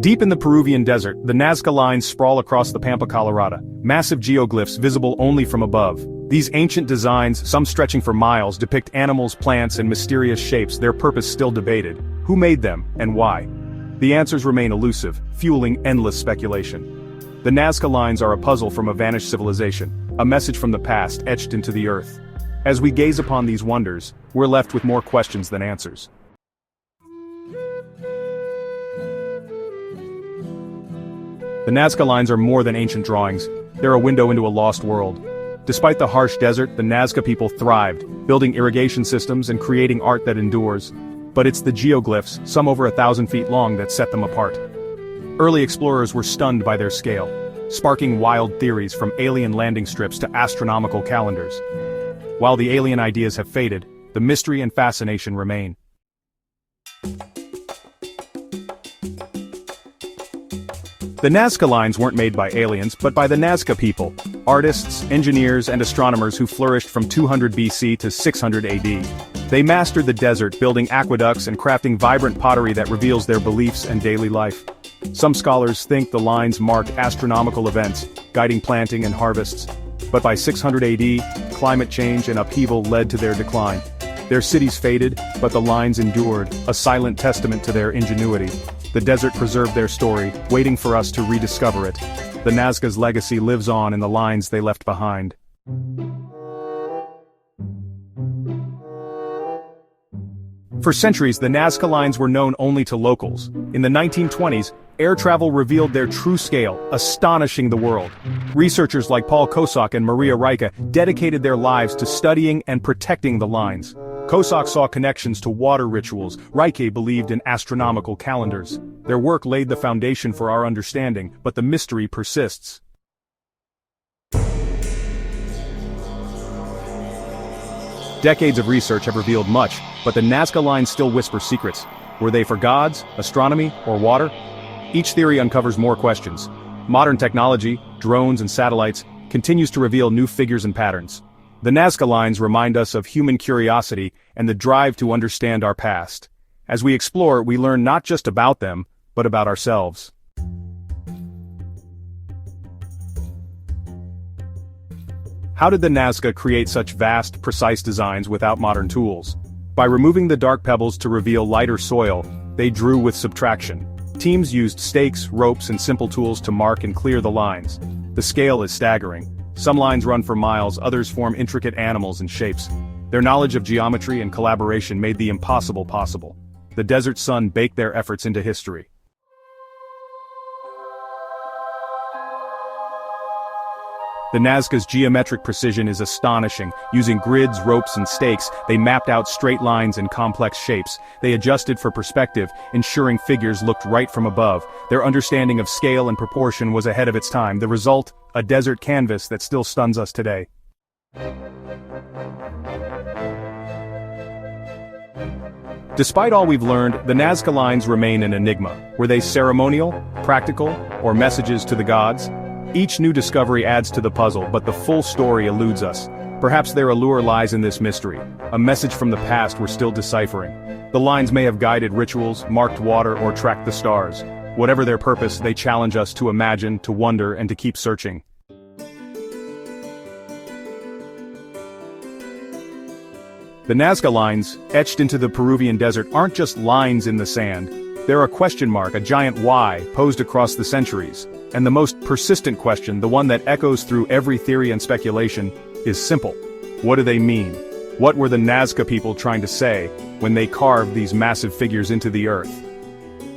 Deep in the Peruvian desert, the Nazca Lines sprawl across the Pampa Colorada, massive geoglyphs visible only from above. These ancient designs, some stretching for miles, depict animals, plants, and mysterious shapes, their purpose still debated. Who made them, and why? The answers remain elusive, fueling endless speculation. The Nazca Lines are a puzzle from a vanished civilization, a message from the past etched into the earth. As we gaze upon these wonders, we're left with more questions than answers. The Nazca Lines are more than ancient drawings, they're a window into a lost world. Despite the harsh desert, the Nazca people thrived, building irrigation systems and creating art that endures. But it's the geoglyphs, some over 1,000 feet long, that set them apart. Early explorers were stunned by their scale, sparking wild theories from alien landing strips to astronomical calendars. While the alien ideas have faded, the mystery and fascination remain. The Nazca Lines weren't made by aliens, but by the Nazca people, artists, engineers, and astronomers who flourished from 200 BC to 600 AD. They mastered the desert, building aqueducts and crafting vibrant pottery that reveals their beliefs and daily life. Some scholars think the lines marked astronomical events, guiding planting and harvests. But by 600 AD, climate change and upheaval led to their decline. Their cities faded, but the lines endured, a silent testament to their ingenuity. The desert preserved their story, waiting for us to rediscover it. The Nazca's legacy lives on in the lines they left behind. For centuries, the Nazca Lines were known only to locals. In the 1920s, air travel revealed their true scale, astonishing the world. Researchers like Paul Kosak and Maria Rika dedicated their lives to studying and protecting the lines. Kosak saw connections to water rituals, Rike believed in astronomical calendars. Their work laid the foundation for our understanding, but the mystery persists. Decades of research have revealed much, but the Nazca Lines still whisper secrets. Were they for gods, astronomy, or water? Each theory uncovers more questions. Modern technology, drones and satellites, continues to reveal new figures and patterns. The Nazca Lines remind us of human curiosity and the drive to understand our past. As we explore, we learn not just about them, but about ourselves. How did the Nazca create such vast, precise designs without modern tools? By removing the dark pebbles to reveal lighter soil, they drew with subtraction. Teams used stakes, ropes, and simple tools to mark and clear the lines. The scale is staggering. Some lines run for miles, others form intricate animals and shapes. Their knowledge of geometry and collaboration made the impossible possible. The desert sun baked their efforts into history. The Nazca's geometric precision is astonishing. Using grids, ropes, and stakes, they mapped out straight lines and complex shapes. They adjusted for perspective, ensuring figures looked right from above. Their understanding of scale and proportion was ahead of its time. The result, a desert canvas that still stuns us today. Despite all we've learned, the Nazca Lines remain an enigma. Were they ceremonial, practical, or messages to the gods? Each new discovery adds to the puzzle, but the full story eludes us. Perhaps their allure lies in this mystery, a message from the past we're still deciphering. The lines may have guided rituals, marked water, or tracked the stars. Whatever their purpose, they challenge us to imagine, to wonder, and to keep searching. The Nazca Lines, etched into the Peruvian desert, aren't just lines in the sand. They're a question mark, a giant why, posed across the centuries. And the most persistent question, the one that echoes through every theory and speculation, is simple. What do they mean? What were the Nazca people trying to say when they carved these massive figures into the earth?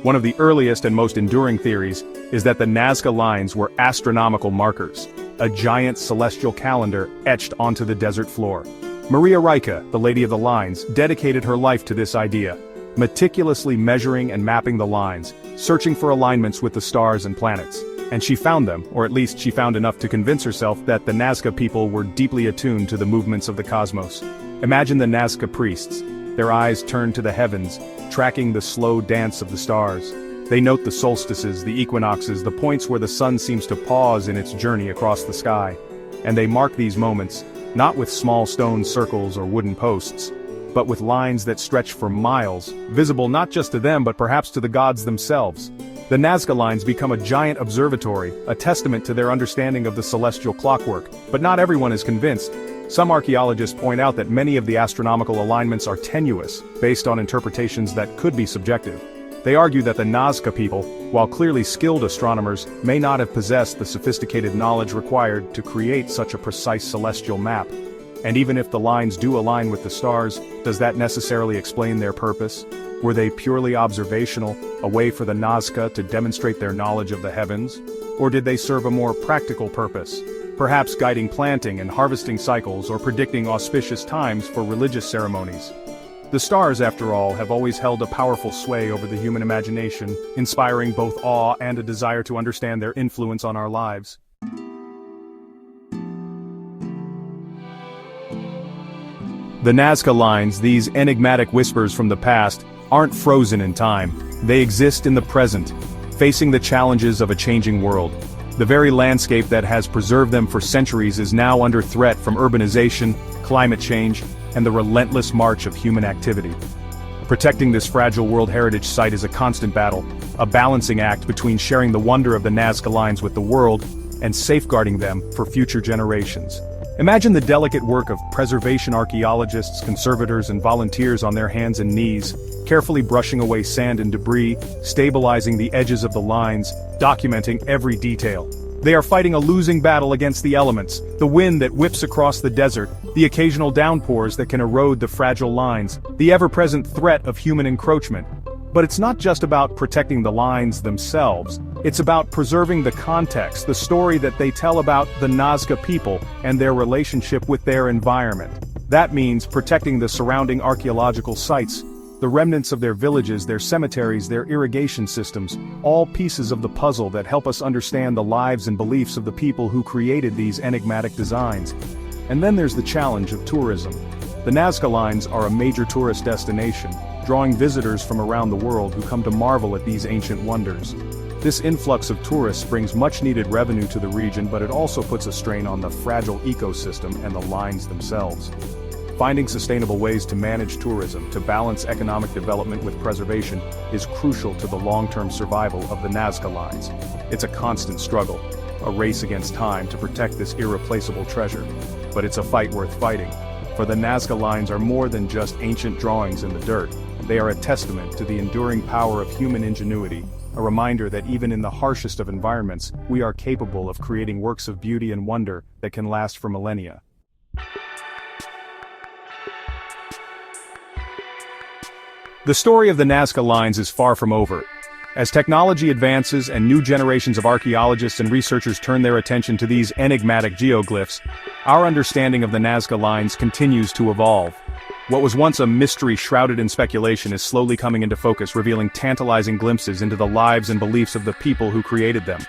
One of the earliest and most enduring theories is that the Nazca Lines were astronomical markers, a giant celestial calendar etched onto the desert floor. Maria Rika, the Lady of the Lines, dedicated her life to this idea, meticulously measuring and mapping the lines, searching for alignments with the stars and planets. And she found them, or at least she found enough to convince herself that the Nazca people were deeply attuned to the movements of the cosmos. Imagine the Nazca priests, their eyes turned to the heavens, tracking the slow dance of the stars. They note the solstices, the equinoxes, the points where the sun seems to pause in its journey across the sky. And they mark these moments, not with small stone circles or wooden posts, but with lines that stretch for miles, visible not just to them but perhaps to the gods themselves. The Nazca Lines become a giant observatory, a testament to their understanding of the celestial clockwork, but not everyone is convinced. Some archaeologists point out that many of the astronomical alignments are tenuous, based on interpretations that could be subjective. They argue that the Nazca people, while clearly skilled astronomers, may not have possessed the sophisticated knowledge required to create such a precise celestial map. And even if the lines do align with the stars, does that necessarily explain their purpose? Were they purely observational, a way for the Nazca to demonstrate their knowledge of the heavens? Or did they serve a more practical purpose, perhaps guiding planting and harvesting cycles or predicting auspicious times for religious ceremonies? The stars, after all, have always held a powerful sway over the human imagination, inspiring both awe and a desire to understand their influence on our lives. The Nazca Lines, these enigmatic whispers from the past, aren't frozen in time. They exist in the present, facing the challenges of a changing world. The very landscape that has preserved them for centuries is now under threat from urbanization, climate change, and the relentless march of human activity. Protecting this fragile World Heritage Site is a constant battle, a balancing act between sharing the wonder of the Nazca Lines with the world and safeguarding them for future generations. Imagine the delicate work of preservation archaeologists, conservators, and volunteers on their hands and knees, carefully brushing away sand and debris, stabilizing the edges of the lines, documenting every detail. They are fighting a losing battle against the elements, the wind that whips across the desert, the occasional downpours that can erode the fragile lines, the ever-present threat of human encroachment. But it's not just about protecting the lines themselves, it's about preserving the context, the story that they tell about the Nazca people and their relationship with their environment. That means protecting the surrounding archaeological sites, the remnants of their villages, their cemeteries, their irrigation systems, all pieces of the puzzle that help us understand the lives and beliefs of the people who created these enigmatic designs. And then there's the challenge of tourism. The Nazca Lines are a major tourist destination, drawing visitors from around the world who come to marvel at these ancient wonders. This influx of tourists brings much-needed revenue to the region, but it also puts a strain on the fragile ecosystem and the lines themselves. Finding sustainable ways to manage tourism, to balance economic development with preservation, is crucial to the long-term survival of the Nazca Lines. It's a constant struggle, a race against time to protect this irreplaceable treasure. But it's a fight worth fighting, for the Nazca Lines are more than just ancient drawings in the dirt. They are a testament to the enduring power of human ingenuity, a reminder that even in the harshest of environments, we are capable of creating works of beauty and wonder that can last for millennia. The story of the Nazca Lines is far from over. As technology advances and new generations of archaeologists and researchers turn their attention to these enigmatic geoglyphs, our understanding of the Nazca Lines continues to evolve. What was once a mystery shrouded in speculation is slowly coming into focus, revealing tantalizing glimpses into the lives and beliefs of the people who created them.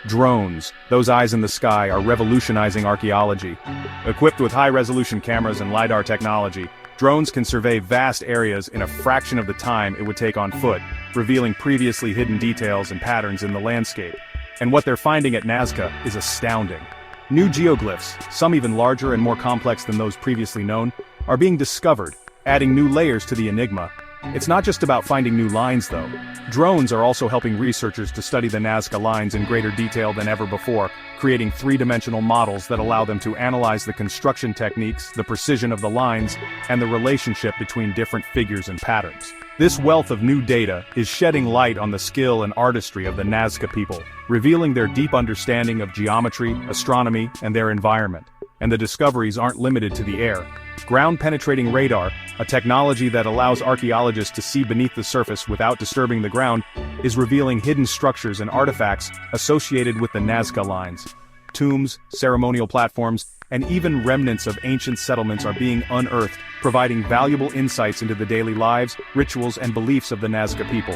Drones, those eyes in the sky, are revolutionizing archaeology. Equipped with high-resolution cameras and LiDAR technology, drones can survey vast areas in a fraction of the time it would take on foot, revealing previously hidden details and patterns in the landscape. And what they're finding at Nazca is astounding. New geoglyphs, some even larger and more complex than those previously known, are being discovered, adding new layers to the enigma. It's not just about finding new lines though. Drones are also helping researchers to study the Nazca Lines in greater detail than ever before, creating three-dimensional models that allow them to analyze the construction techniques, the precision of the lines, and the relationship between different figures and patterns. This wealth of new data is shedding light on the skill and artistry of the Nazca people, revealing their deep understanding of geometry, astronomy, and their environment. And the discoveries aren't limited to the air. Ground-penetrating radar, a technology that allows archaeologists to see beneath the surface without disturbing the ground, is revealing hidden structures and artifacts associated with the Nazca Lines. Tombs, ceremonial platforms, and even remnants of ancient settlements are being unearthed, providing valuable insights into the daily lives, rituals, and beliefs of the Nazca people.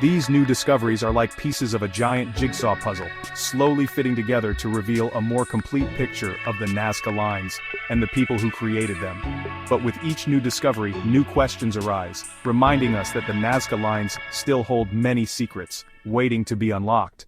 These new discoveries are like pieces of a giant jigsaw puzzle, slowly fitting together to reveal a more complete picture of the Nazca Lines and the people who created them. But with each new discovery, new questions arise, reminding us that the Nazca Lines still hold many secrets, waiting to be unlocked.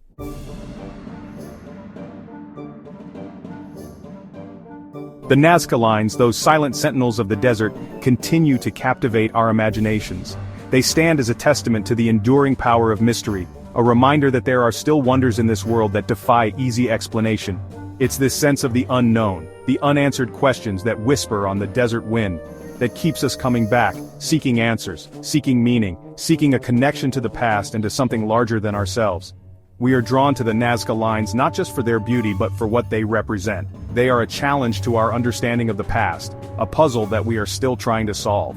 The Nazca Lines, those silent sentinels of the desert, continue to captivate our imaginations. They stand as a testament to the enduring power of mystery, a reminder that there are still wonders in this world that defy easy explanation. It's this sense of the unknown, the unanswered questions that whisper on the desert wind, that keeps us coming back, seeking answers, seeking meaning, seeking a connection to the past and to something larger than ourselves. We are drawn to the Nazca Lines not just for their beauty but for what they represent. They are a challenge to our understanding of the past, a puzzle that we are still trying to solve.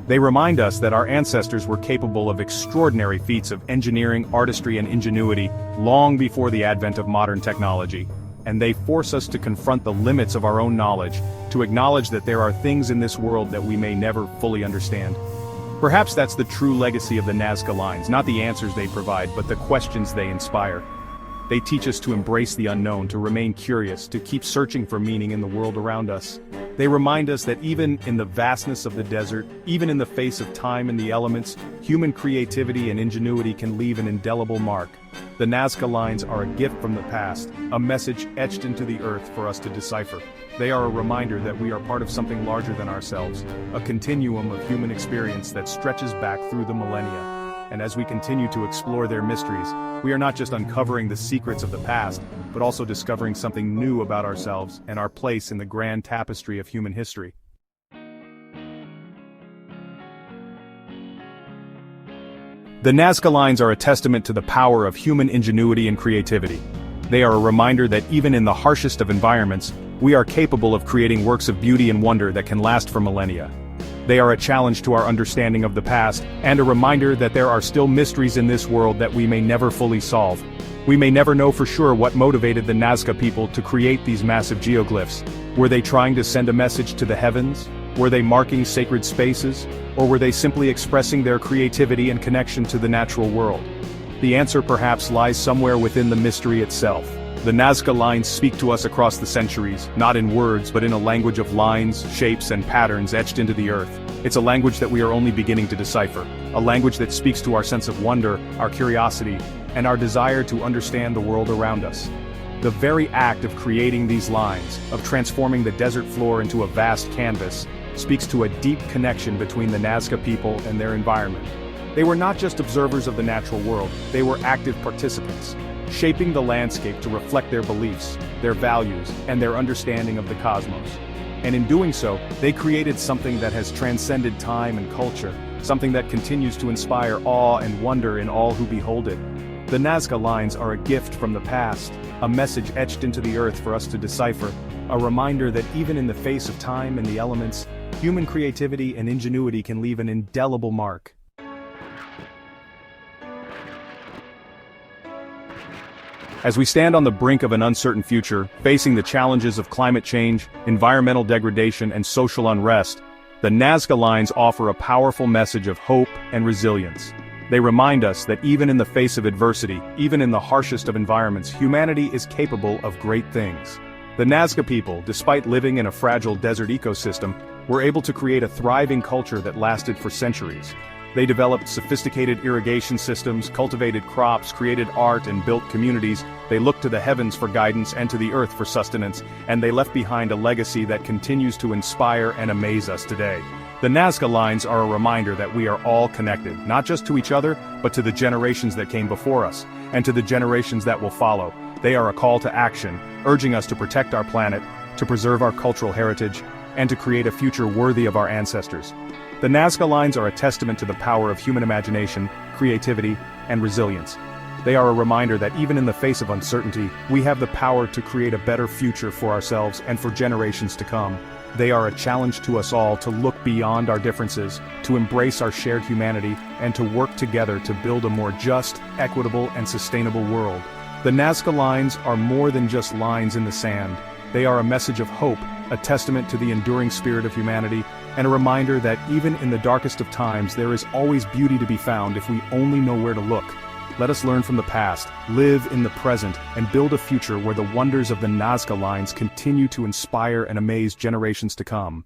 They remind us that our ancestors were capable of extraordinary feats of engineering, artistry and ingenuity long before the advent of modern technology. And they force us to confront the limits of our own knowledge, to acknowledge that there are things in this world that we may never fully understand. Perhaps that's the true legacy of the Nazca Lines, not the answers they provide, but the questions they inspire. They teach us to embrace the unknown, to remain curious, to keep searching for meaning in the world around us. They remind us that even in the vastness of the desert, even in the face of time and the elements, human creativity and ingenuity can leave an indelible mark. The Nazca Lines are a gift from the past, a message etched into the earth for us to decipher. They are a reminder that we are part of something larger than ourselves, a continuum of human experience that stretches back through the millennia. And as we continue to explore their mysteries, we are not just uncovering the secrets of the past, but also discovering something new about ourselves and our place in the grand tapestry of human history. The Nazca Lines are a testament to the power of human ingenuity and creativity. They are a reminder that even in the harshest of environments, we are capable of creating works of beauty and wonder that can last for millennia. They are a challenge to our understanding of the past, and a reminder that there are still mysteries in this world that we may never fully solve. We may never know for sure what motivated the Nazca people to create these massive geoglyphs. Were they trying to send a message to the heavens? Were they marking sacred spaces? Or were they simply expressing their creativity and connection to the natural world? The answer perhaps lies somewhere within the mystery itself. The Nazca Lines speak to us across the centuries, not in words but in a language of lines, shapes and patterns etched into the earth. It's a language that we are only beginning to decipher, a language that speaks to our sense of wonder, our curiosity, and our desire to understand the world around us. The very act of creating these lines, of transforming the desert floor into a vast canvas, speaks to a deep connection between the Nazca people and their environment. They were not just observers of the natural world, they were active participants, shaping the landscape to reflect their beliefs, their values, and their understanding of the cosmos. And in doing so, they created something that has transcended time and culture, something that continues to inspire awe and wonder in all who behold it. The Nazca Lines are a gift from the past, a message etched into the earth for us to decipher, a reminder that even in the face of time and the elements, human creativity and ingenuity can leave an indelible mark. As we stand on the brink of an uncertain future, facing the challenges of climate change, environmental degradation and social unrest, the Nazca Lines offer a powerful message of hope and resilience. They remind us that even in the face of adversity, even in the harshest of environments, humanity is capable of great things. The Nazca people, despite living in a fragile desert ecosystem, were able to create a thriving culture that lasted for centuries. They developed sophisticated irrigation systems, cultivated crops, created art, and built communities. They looked to the heavens for guidance and to the earth for sustenance, and they left behind a legacy that continues to inspire and amaze us today. The Nazca Lines are a reminder that we are all connected, not just to each other, but to the generations that came before us, and to the generations that will follow. They are a call to action, urging us to protect our planet, to preserve our cultural heritage, and to create a future worthy of our ancestors. The Nazca Lines are a testament to the power of human imagination, creativity, and resilience. They are a reminder that even in the face of uncertainty, we have the power to create a better future for ourselves and for generations to come. They are a challenge to us all to look beyond our differences, to embrace our shared humanity, and to work together to build a more just, equitable, and sustainable world. The Nazca Lines are more than just lines in the sand. They are a message of hope, a testament to the enduring spirit of humanity, and a reminder that even in the darkest of times there is always beauty to be found if we only know where to look. Let us learn from the past, live in the present, and build a future where the wonders of the Nazca Lines continue to inspire and amaze generations to come.